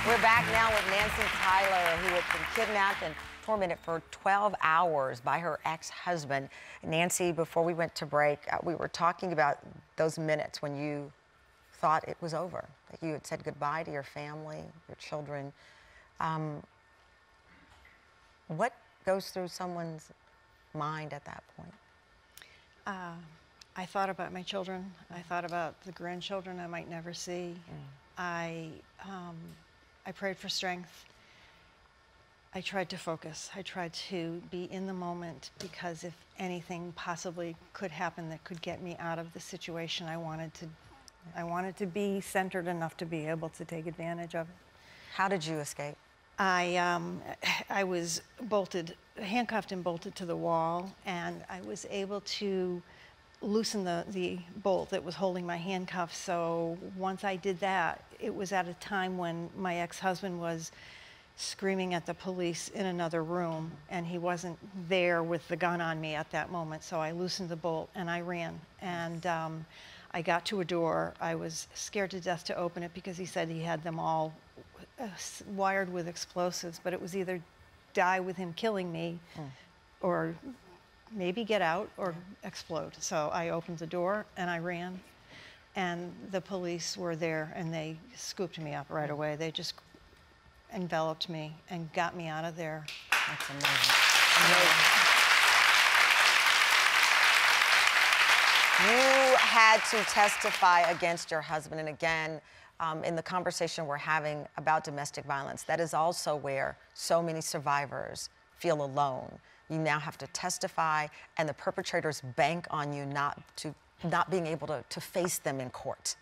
We're back now with Nancy Tyler, who had been kidnapped and tormented for 12 hours by her ex-husband. Nancy, before we went to break, we were talking about those minutes when you thought it was over, that you had said goodbye to your family, your children. What goes through someone's mind at that point? I thought about my children. I thought about the grandchildren I might never see. I prayed for strength. I tried to focus. I tried to be in the moment, because if anything possibly could happen that could get me out of the situation, I wanted to be centered enough to be able to take advantage of it. How did you escape? I was handcuffed and bolted to the wall, and I was able to loosen the bolt that was holding my handcuffs. So once I did that, it was at a time when my ex-husband was screaming at the police in another room, and he wasn't there with the gun on me at that moment. So I loosened the bolt and I ran, and I got to a door. I was scared to death to open it because he said he had them all wired with explosives, but it was either die with him killing me or maybe get out or explode. So I opened the door and I ran, and the police were there and they scooped me up right away. They just enveloped me and got me out of there. That's amazing. You had to testify against your husband, and again, in the conversation we're having about domestic violence, that is also where so many survivors feel alone. You now have to testify, and the perpetrators bank on you not being able to face them in court.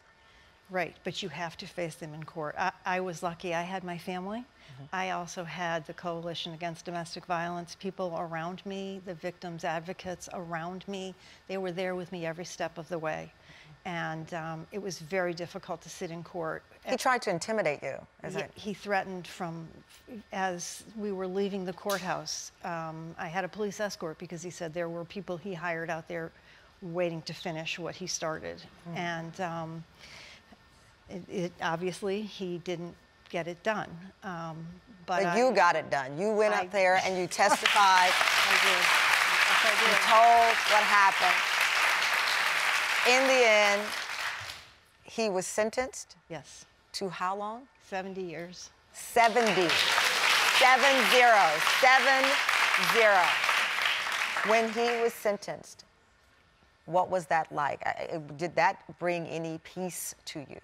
Right, but you have to face them in court. I was lucky. I had my family. I also had the Coalition Against Domestic Violence people around me, the victims' advocates around me. They were there with me every step of the way. And it was very difficult to sit in court. He tried to intimidate you, He threatened as we were leaving the courthouse. I had a police escort because he said there were people he hired out there waiting to finish what he started. And obviously, he didn't get it done. But you got it done. You went up there and you testified. I did. Yes, I did. You told what happened. In the end, he was sentenced? Yes. To how long? 70 years. 70. 70. 70. When he was sentenced, what was that like? Did that bring any peace to you?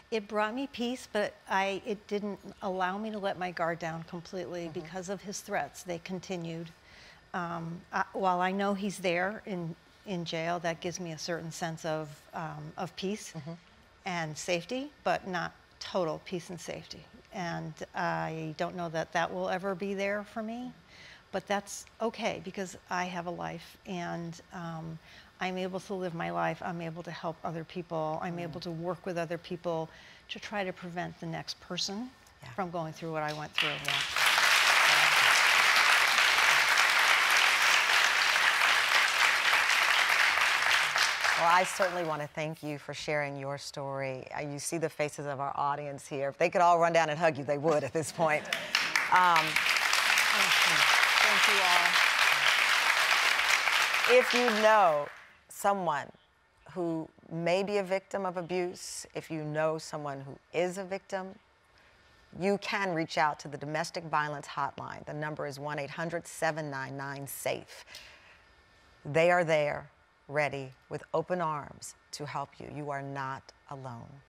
It brought me peace, but it didn't allow me to let my guard down completely because of his threats. They continued. While I know he's there in jail, that gives me a certain sense of peace and safety, but not total peace and safety. And I don't know that that will ever be there for me, but that's okay because I have a life, and I'm able to live my life. I'm able to help other people. I'm able to work with other people to try to prevent the next person from going through what I went through. Well, I certainly want to thank you for sharing your story. You see the faces of our audience here. If they could all run down and hug you, they would at this point. Thank you all. If you know someone who may be a victim of abuse, if you know someone who is a victim, you can reach out to the Domestic Violence Hotline. The number is 1-800-799-SAFE. They are there, ready, with open arms to help you. You are not alone.